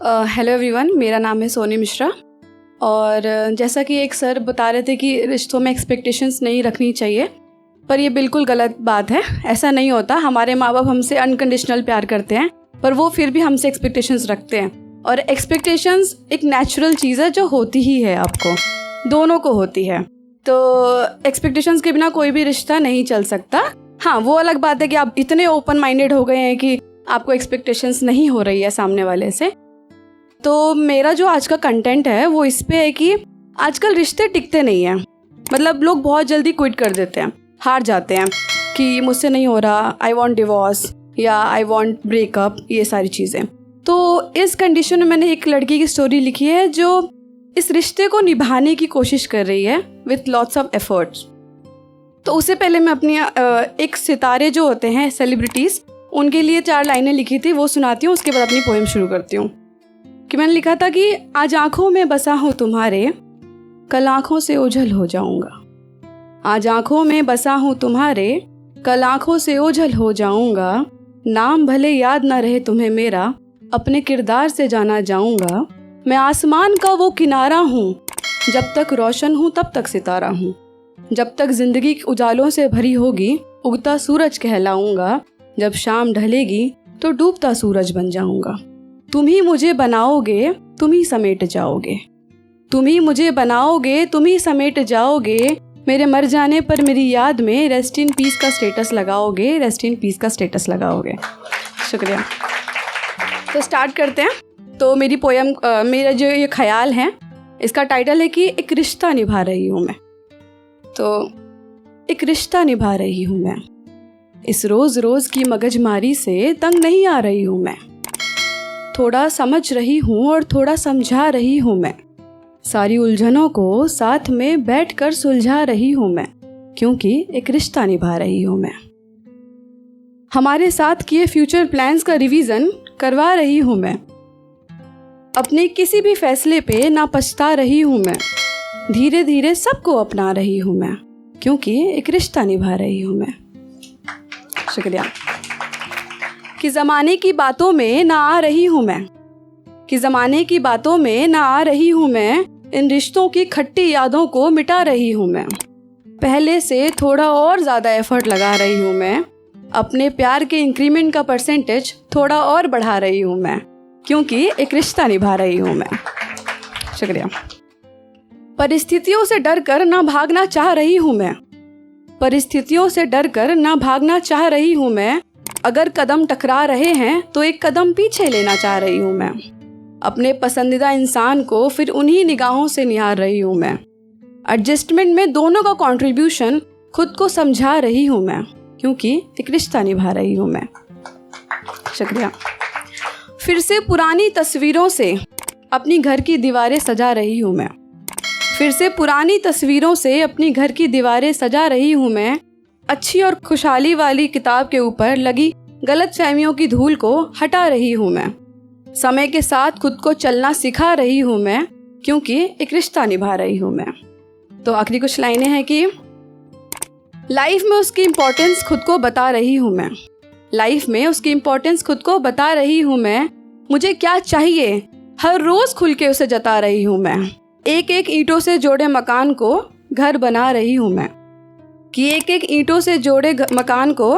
Hello everyone, मेरा नाम है सोनी मिश्रा। और जैसा कि एक सर बता रहे थे कि रिश्तों में एक्सपेक्टेशंस नहीं रखनी चाहिए, पर ये बिल्कुल गलत बात है। ऐसा नहीं होता। हमारे माँ बाप हमसे अनकंडीशनल प्यार करते हैं, पर वो फिर भी हमसे एक्सपेक्टेशंस रखते हैं। और एक्सपेक्टेशंस एक नेचुरल चीज़ है जो होती ही है, आपको दोनों को होती है। तो एक्सपेक्टेशंस के बिना कोई भी रिश्ता नहीं चल सकता। हाँ, वो अलग बात है कि आप इतने ओपन माइंडेड हो गए हैं कि आपको एक्सपेक्टेशंस नहीं हो रही है सामने वाले से। तो मेरा जो आज का कंटेंट है वो इस पे है कि आजकल रिश्ते टिकते नहीं हैं। मतलब लोग बहुत जल्दी क्विट कर देते हैं, हार जाते हैं कि मुझसे नहीं हो रहा, आई वांट डिवोर्स या आई वांट ब्रेकअप, ये सारी चीज़ें। तो इस कंडीशन में मैंने एक लड़की की स्टोरी लिखी है जो इस रिश्ते को निभाने की कोशिश कर रही है विथ लॉट्स ऑफ एफर्ट्स। तो उससे पहले मैं अपनी एक सितारे जो होते हैं, सेलिब्रिटीज़, उनके लिए 4 लाइनें लिखी थी, वो सुनाती हूँ। उसके बाद अपनी पोएम शुरू करती हूँ। कि मैंने लिखा था कि आज आँखों में बसा हूँ तुम्हारे, कल आँखों से ओझल हो जाऊँगा। आज आँखों में बसा हूँ तुम्हारे, कल आँखों से ओझल हो जाऊँगा। नाम भले याद ना रहे तुम्हें मेरा, अपने किरदार से जाना जाऊँगा। मैं आसमान का वो किनारा हूँ, जब तक रोशन हूँ तब तक सितारा हूँ। जब तक जिंदगी उजालों से भरी होगी, उगता सूरज कहलाऊँगा। जब शाम ढलेगी तो डूबता सूरज बन जाऊँगा। तुम ही मुझे बनाओगे, तुम ही समेट जाओगे। तुम ही मुझे बनाओगे, तुम ही समेट जाओगे। मेरे मर जाने पर मेरी याद में रेस्ट इन पीस का स्टेटस लगाओगे, रेस्ट इन पीस का स्टेटस लगाओगे। शुक्रिया। तो स्टार्ट करते हैं। तो मेरी पोएम, मेरा जो ये ख्याल है, इसका टाइटल है कि एक रिश्ता निभा रही हूँ मैं। तो एक रिश्ता निभा रही हूँ मैं, इस रोज़ रोज़ की मगजमारी से तंग नहीं आ रही हूँ मैं। थोड़ा समझ रही हूँ और थोड़ा समझा रही हूँ मैं। सारी उलझनों को साथ में बैठकर सुलझा रही हूँ मैं, क्योंकि एक रिश्ता निभा रही हूँ मैं। हमारे साथ किए फ्यूचर प्लान्स का रिवीजन करवा रही हूँ मैं। अपने किसी भी फैसले पे ना पछता रही हूँ मैं। धीरे धीरे सबको अपना रही हूँ मैं, क्योंकि एक रिश्ता निभा रही हूँ मैं। शुक्रिया। कि ज़माने की बातों में ना आ रही हूँ मैं, कि ज़माने की बातों में ना आ रही हूँ मैं। इन रिश्तों की खट्टी यादों को मिटा रही हूँ मैं। पहले से थोड़ा और ज़्यादा एफर्ट लगा रही हूँ मैं। अपने प्यार के इंक्रीमेंट का परसेंटेज थोड़ा और बढ़ा रही हूँ मैं, क्योंकि एक रिश्ता निभा रही हूँ मैं। शुक्रिया। परिस्थितियों से डर कर ना भागना चाह रही हूँ मैं। परिस्थितियों से डर कर ना भागना चाह रही हूँ मैं। अगर कदम टकरा रहे हैं तो एक कदम पीछे लेना चाह रही हूँ मैं। अपने पसंदीदा इंसान को फिर उन्हीं निगाहों से निहार रही हूँ मैं। एडजस्टमेंट में दोनों का कंट्रीब्यूशन खुद को समझा रही हूँ मैं, क्योंकि एक रिश्ता निभा रही हूँ मैं। शुक्रिया। फिर से पुरानी तस्वीरों से अपनी घर की दीवारें सजा रही हूँ मैं। फिर से पुरानी तस्वीरों से अपनी घर की दीवारें सजा रही हूँ मैं। अच्छी और खुशहाली वाली किताब के ऊपर लगी गलतफहमियों की धूल को हटा रही हूँ मैं। समय के साथ खुद को चलना सिखा रही हूँ मैं, क्योंकि एक रिश्ता निभा रही हूँ मैं। तो आखिरी कुछ लाइनें हैं कि लाइफ में उसकी इम्पोर्टेंस खुद को बता रही हूँ मैं। लाइफ में उसकी इम्पोर्टेंस खुद को बता रही हूँ मैं। मुझे क्या चाहिए हर रोज़ खुल के उसे जता रही हूँ मैं। एक एक ईंटों से जोड़े मकान को घर बना रही हूँ मैं। कि एक एक ईंटों से जोड़े मकान को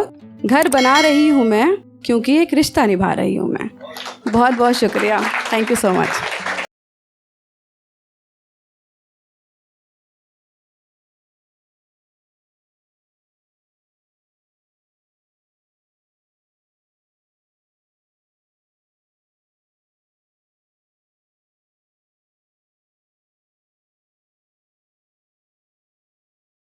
घर बना रही हूँ मैं, क्योंकि एक रिश्ता निभा रही हूँ मैं। बहुत बहुत शुक्रिया। Thank you so much.